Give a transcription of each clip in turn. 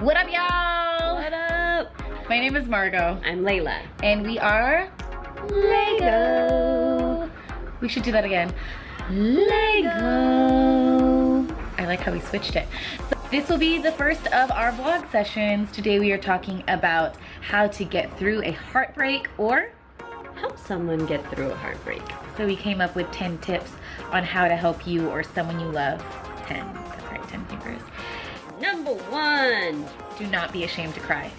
What up, y'all? What up? My name is Margot. I'm Layla. And we are LayGaux. We should do that again. LayGaux. I like how we switched it. So this will be the first of our vlog sessions. Today we are talking about how to get through a heartbreak or Help someone get through a heartbreak. So we came up with 10 tips on how to help you or someone you love. 10, that's right, 10 fingers. Number 1. Do not be ashamed to cry.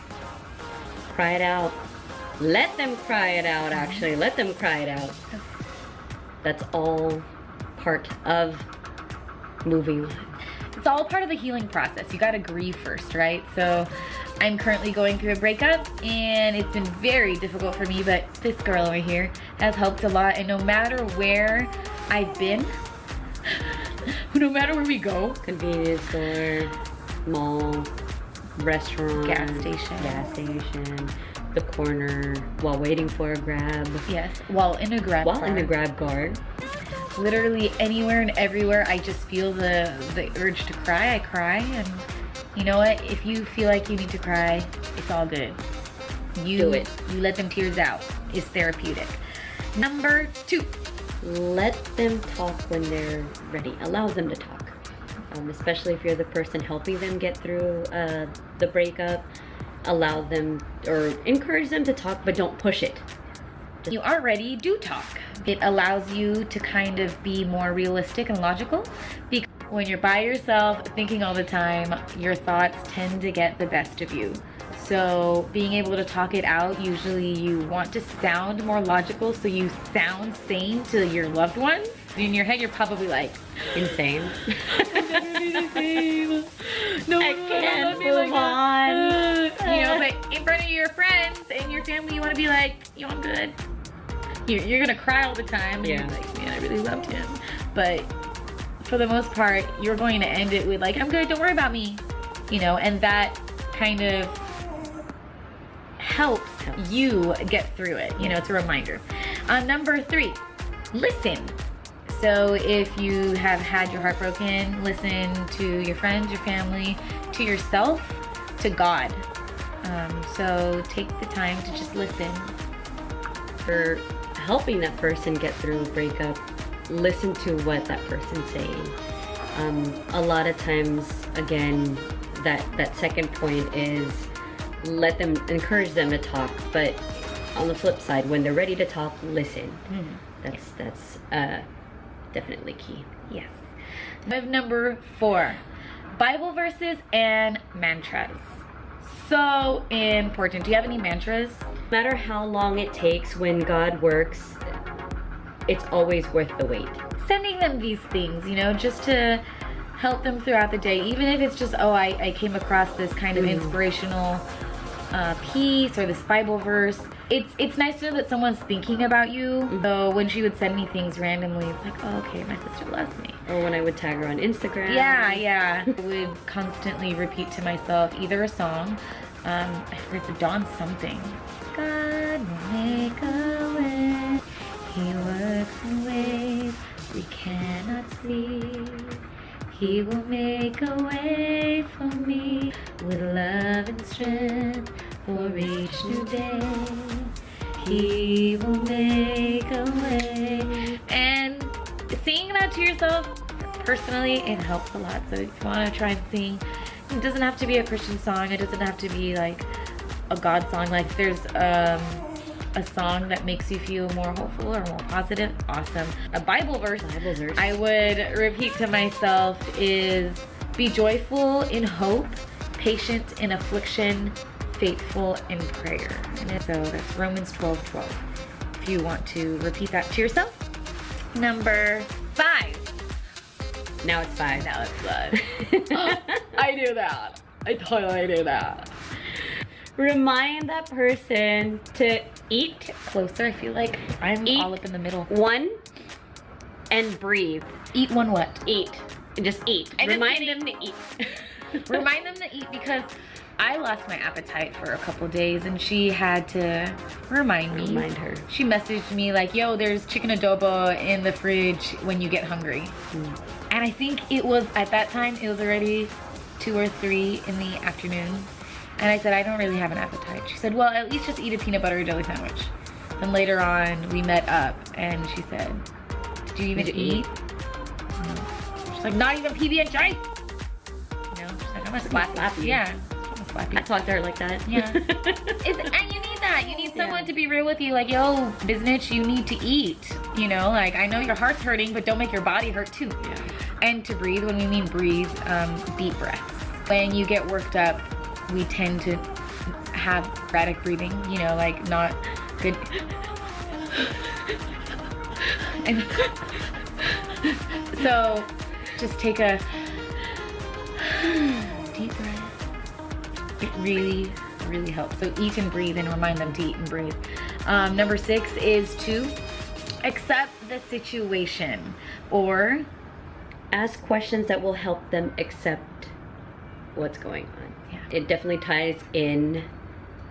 Cry it out. Let them cry it out, actually. Let them cry it out. That's all part of moving on. It's all part of the healing process. You gotta grieve first, right? So I'm currently going through a breakup and it's been very difficult for me, but this girl over here has helped a lot. And no matter where I've been, no matter where we go, Convenience store, mall, restaurant, gas station, the corner, while waiting for a grab. yes, while in a grab car. Literally anywhere and everywhere, I just feel the urge to cry. I cry, and you know what? If you feel like you need to cry, it's all good. Do it. You let them tears out. It's therapeutic. Number 2. Let them talk when they're ready. Allow them to talk. Especially if you're the person helping them get through the breakup. Allow them or encourage them to talk, but don't push it. You aren't ready, do talk. It allows you to kind of be more realistic and logical, because when you're by yourself thinking all the time, your thoughts tend to get the best of you. So being able to talk it out, usually you want to sound more logical, so you sound sane to your loved ones. In your head, you're probably like, insane. No, I can't move on. You know, but in front of your friends and your family, you want to be like, yo, I'm good. You're gonna cry all the time. And yeah. You're like, man, I really loved him. But for the most part, you're going to end it with like, I'm good, don't worry about me. You know, and that kind of helps you get through it. You know, it's a reminder. Number 3, listen. So if you have had your heart broken, listen to your friends, your family, to yourself, to God. So take the time to just listen. For helping that person get through a breakup, listen to what that person's saying. A lot of times, again, that second point is encourage them to talk, but on the flip side, when they're ready to talk, listen. That's definitely key. Yes. Number 4, Bible verses and mantras. So important. Do you have any mantras? No matter how long it takes, when God works, it's always worth the wait. Sending them these things, you know, just to help them throughout the day, even if it's just, oh, I came across this kind of inspirational piece or this Bible verse. It's nice to know that someone's thinking about you. So when she would send me things randomly, it's like, oh, okay, my sister loves me. Or when I would tag her on Instagram. Yeah. I would constantly repeat to myself either a song, I forget the Dawn something. God will make a way. He works in ways we cannot see. He will make a way for me with love and strength for each new day. He will make a way. And singing that to yourself, personally, it helps a lot. So if you want to try and sing, it doesn't have to be a Christian song. It doesn't have to be like a God song. Like if there's a song that makes you feel more hopeful or more positive, awesome. A Bible verse I would repeat to myself is, be joyful in hope, patient in affliction, faithful in prayer. And so that's Romans 12:12. If you want to repeat that to yourself. Number 5. Now it's 5. Now it's 5. I do that. I totally do that. Remind that person to eat Closer, I feel like I'm all up in the middle. 1 and breathe. Eat 1 what? Eat. Just eat. Remind them to eat. Remind them to eat, because I lost my appetite for a couple days and she had to remind me. Remind her. She messaged me like, yo, there's chicken adobo in the fridge when you get hungry. And I think it was, at that time, it was already 2 or 3 in the afternoon. And I said, I don't really have an appetite. She said, well, at least just eat a peanut butter and jelly sandwich. Then later on, we met up and she said, did you even eat? No. She's like, not even PB and J? No. She's like, I'm gonna slap you. Yeah. I'm gonna slap you. I talk to her like that. Yeah. And you need that. You need someone to be real with you. Like, yo, business, you need to eat. You know, like, I know your heart's hurting, but don't make your body hurt too. Yeah. And to breathe, when we mean breathe, deep breaths. When you get worked up, we tend to have erratic breathing, you know, like not good. And so just take a deep breath. It really, really helps. So eat and breathe, and remind them to eat and breathe. Number 6 is to accept the situation, or ask questions that will help them accept what's going on. Yeah. It definitely ties in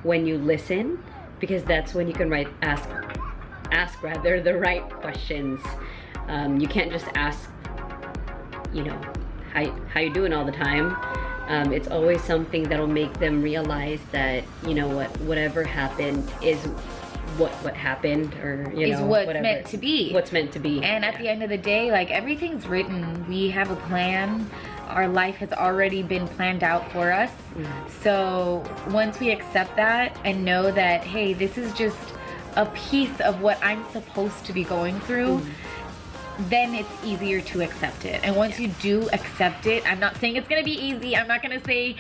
when you listen, because that's when you can ask the right questions. You can't just ask, you know, how you doing all the time. It's always something that'll make them realize that, you know what, whatever happened is what happened, or you know, what's whatever. meant to be. What's meant to be. And at the end of the day, like, everything's written. We have a plan. Our life has already been planned out for us. So once we accept that and know that, hey, this is just a piece of what I'm supposed to be going through, then it's easier to accept it. And once you do accept it, I'm not saying it's gonna be easy. I'm not gonna say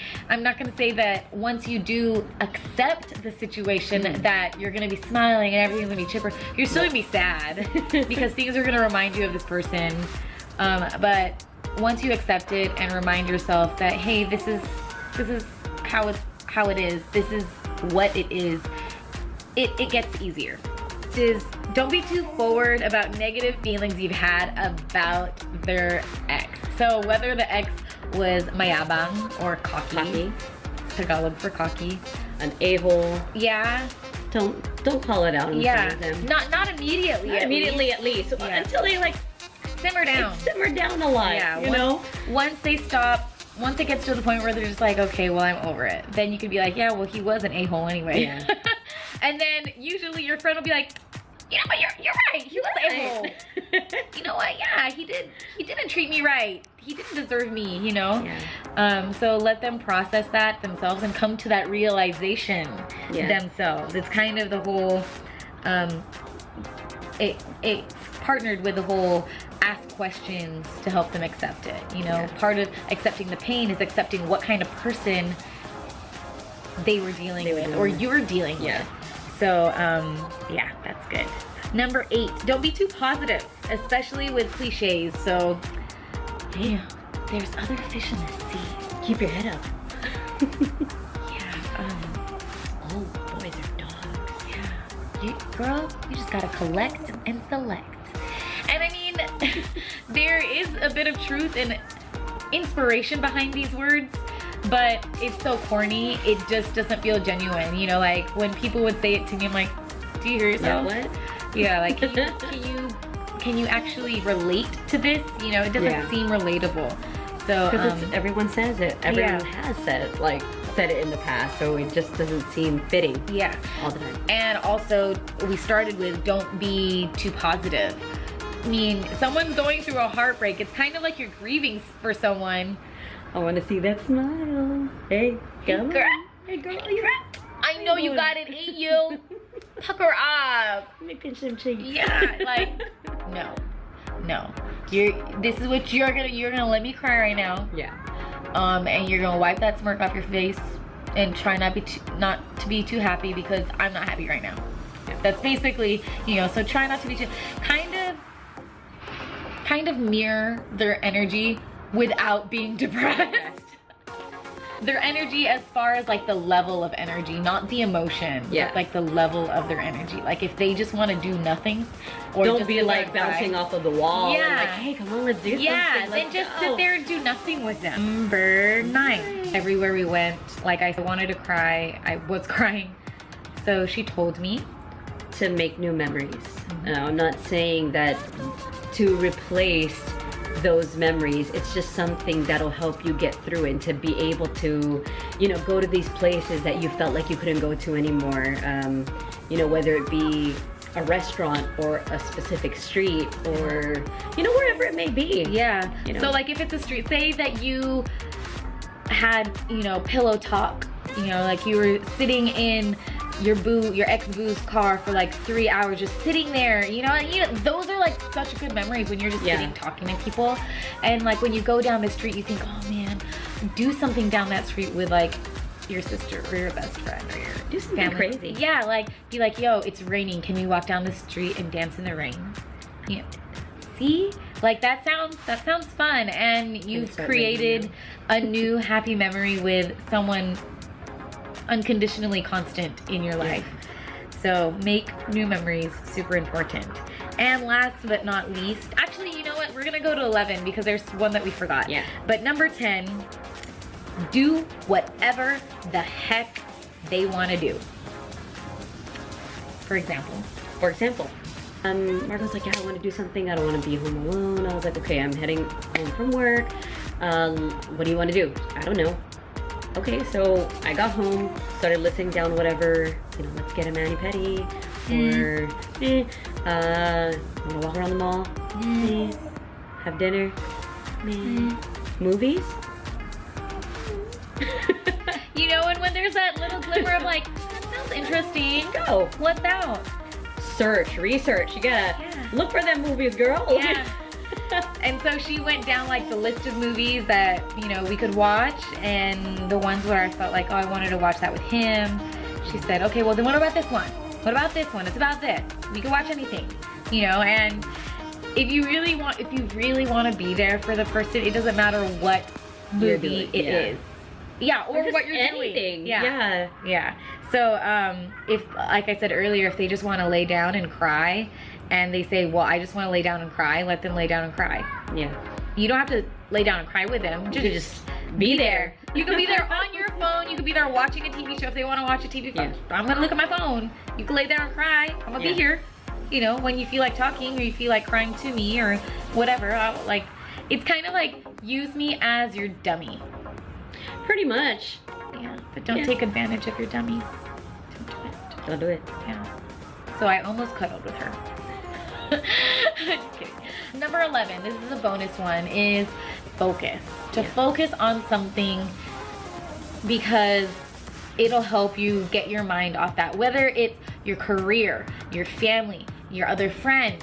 that once you do accept the situation that you're gonna be smiling and everything's gonna be chipper. You're still gonna be sad because things are gonna remind you of this person. But once you accept it and remind yourself that, hey, this is how it is. This is what it is. It gets easier. Don't be too forward about negative feelings you've had about their ex. So whether the ex was mayabang or cocky. Tagalog for cocky. An a-hole. Yeah. Don't call it out in front of them. Not immediately. Not immediately at least. Yeah. Until they like simmer down. Simmer down a lot. Yeah. You know? Once they stop, once it gets to the point where they're just like, okay, well, I'm over it. Then you could be like, yeah, well, he was an a-hole anyway. Yeah. And then usually your friend will be like, you know what, you're right. He was a-hole. You know what? Yeah, he didn't treat me right. He didn't deserve me, you know? Yeah. So let them process that themselves and come to that realization themselves. It's kind of the whole, it's partnered with the whole ask questions to help them accept it. You know, part of accepting the pain is accepting what kind of person they were dealing with or you're dealing with. So, yeah, that's good. Number 8, don't be too positive, especially with cliches. So, hey, there's other fish in the sea. Keep your head up. Oh, boys are dogs. Yeah. Girl, you just gotta collect and select. And I mean, there is a bit of truth and inspiration behind these words, but it's so corny, it just doesn't feel genuine. You know, like when people would say it to me, I'm like, do you hear yourself? Yeah, what? Yeah, like, can you actually relate to this? You know, it doesn't seem relatable. So, because everyone says it. Everyone has said it in the past, so it just doesn't seem fitting. Yeah. All the time. And also, we started with don't be too positive. I mean, someone's going through a heartbreak. It's kind of like you're grieving for someone. I want to see that smile. Hey, girl. Hey, girl. I know you got it in you. Pucker up. Making some cheeks. Yeah, like, no. This is what you're gonna let me cry right now. Yeah. And you're gonna wipe that smirk off your face and try not to be too happy because I'm not happy right now. Yeah. That's basically, you know, so try not to be too, kind of mirror their energy without being depressed. Their energy as far as like the level of energy, not the emotion, but like the level of their energy. Like if they just want to do nothing, or don't be like bouncing off of the wall and like, hey, come on, let's do something. Yeah, then just sit there and do nothing with them. Number 9, everywhere we went, like I wanted to cry, I was crying. So she told me to make new memories. I'm not saying that to replace those memories. It's just something that'll help you get through and to be able to, you know, go to these places that you felt like you couldn't go to anymore. You know, whether it be a restaurant or a specific street or, you know, wherever it may be. Yeah. You know? So like if it's a street, say that you had, you know, pillow talk, you know, like you were sitting in your ex-boo's car for like 3 hours just sitting there, you know, and those are like such good memories when you're just sitting talking to people. And like when you go down the street, you think, oh man, do something down that street with like your sister or your best friend or your do something family. crazy. Yeah, like be like, yo, it's raining, can we walk down the street and dance in the rain? Yeah. See, like that sounds fun, and you've created a new happy memory with someone unconditionally constant in your life. So make new memories, super important. And last but not least, actually, you know what, we're gonna go to 11 because there's one that we forgot. Yeah. But number 10, do whatever the heck they want to do. For example, Marco's like, yeah, I want to do something. I don't want to be home alone. I was like, okay, I'm heading home from work. What do you want to do? I don't know. Okay, so I got home, started listing down whatever, you know, let's get a mani-pedi, or want to walk around the mall, have dinner, movies. You know, and when there's that little glimmer of like, that sounds interesting, Go. what's out? Search, research, you gotta look for them movies, girl. Yeah. And so she went down like the list of movies that, you know, we could watch, and the ones where I felt like, oh, I wanted to watch that with him. She said, okay, well then what about this one? What about this one? It's about this. We can watch anything, you know. And if you really want to be there for the person, it doesn't matter what movie it is. Yeah, or what you're doing. Yeah. So if, like I said earlier, if they just want to lay down and cry, and they say, well, I just want to lay down and cry, let them lay down and cry. Yeah. You don't have to lay down and cry with them. Just be there. You can be there on your phone. You can be there watching a TV show if they want to watch a TV show. I'm going to look at my phone. You can lay down and cry. I'm going to be here. You know, when you feel like talking or you feel like crying to me or whatever. Like, it's kind of like, use me as your dummy. Pretty much. Yeah, but don't take advantage of your dummies. Don't do it. Yeah. So I almost cuddled with her. Just kidding. Number 11, this is a bonus one, is focus. To focus on something, because it'll help you get your mind off that. Whether it's your career, your family, your other friends,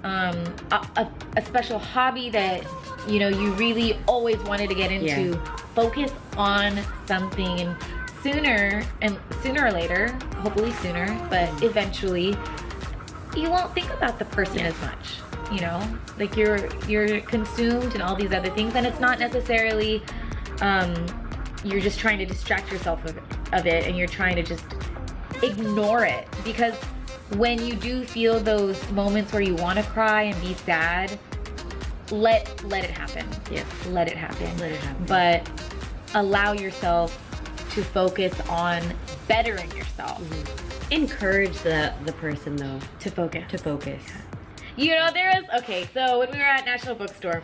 a special hobby that, you know, you really always wanted to get into. Focus on something, and sooner or later, hopefully sooner, but eventually, you won't think about the person as much. You know, like you're consumed in all these other things, and it's not necessarily you're just trying to distract yourself of it, and you're trying to just ignore it. Because when you do feel those moments where you want to cry and be sad, let it happen. Let it happen. But allow yourself to focus on bettering yourself. Encourage the person though to focus. You know, so when we were at National Bookstore,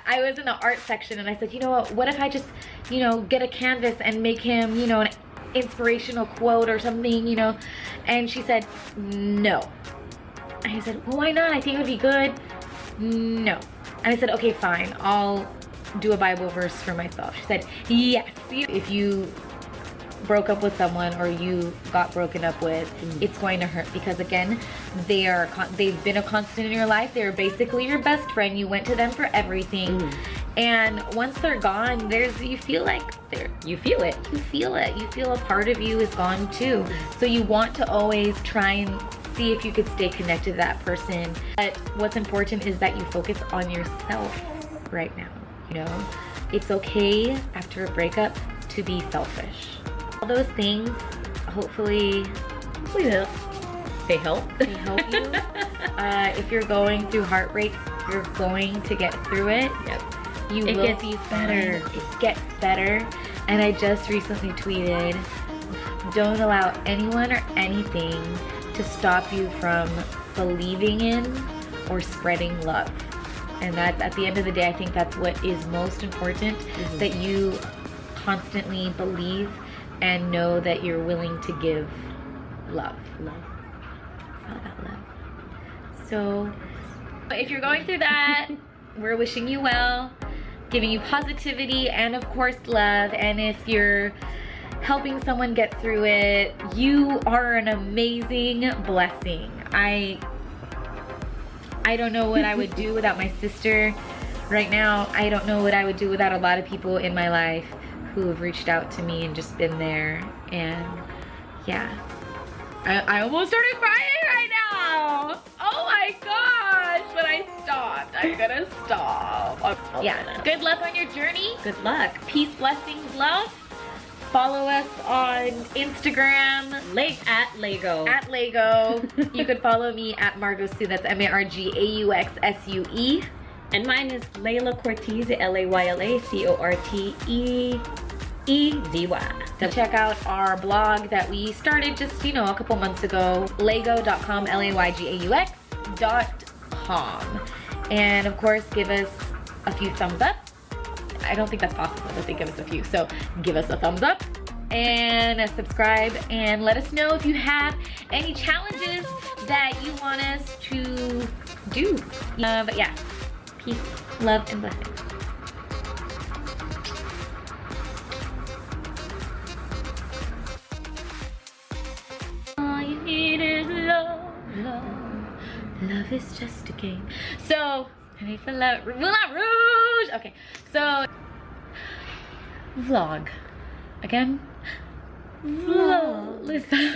I was in the art section, and I said, you know what if I just, you know, get a canvas and make him, you know, an inspirational quote or something, you know? And she said, no. And I said, well, why not? I think it would be good. No. And I said, okay, fine, I'll do a Bible verse for myself. She said, yes. If you broke up with someone or you got broken up with, it's going to hurt, because again, they've been a constant in your life. They're basically your best friend. You went to them for everything. And once they're gone, you feel it. You feel a part of you is gone too. So you want to always try and see if you could stay connected to that person. But what's important is that you focus on yourself right now. You know, it's okay after a breakup to be selfish. All those things, hopefully they help you. If you're going through heartbreak, you're going to get through it. You will be better. It gets better. And I just recently tweeted, don't allow anyone or anything to stop you from believing in or spreading love. And that, at the end of the day, I think that's what is most important, that you constantly believe and know that you're willing to give love. Love. It's all about love. So if you're going through that, we're wishing you well, giving you positivity and of course love. And if you're helping someone get through it, you are an amazing blessing. I don't know what I would do without my sister right now. I don't know what I would do without a lot of people in my life who have reached out to me and just been there. And yeah, I almost started crying right now. Oh my gosh, but I stopped. I'm gonna stop. Yeah, good luck on your journey. Good luck. Peace, blessings, love. Follow us on Instagram At LayGaux. at LayGaux. You could follow me at Margauxsue. That's MarGauxSue. And mine is Layla Cortez, LaylaCortez. Check out our blog that we started just, a couple months ago, LayGaux.com, LayGaux.com. And of course, give us a few thumbs up. I don't think that's possible that they give us a few, so give us a thumbs up and subscribe, and let us know if you have any challenges that you want us to do. But yeah, peace, love, and blessings. All you need is love, love. Love is just a game. So, ready for love, Moulin Rouge. Okay, so vlog again. Vlog. Listen.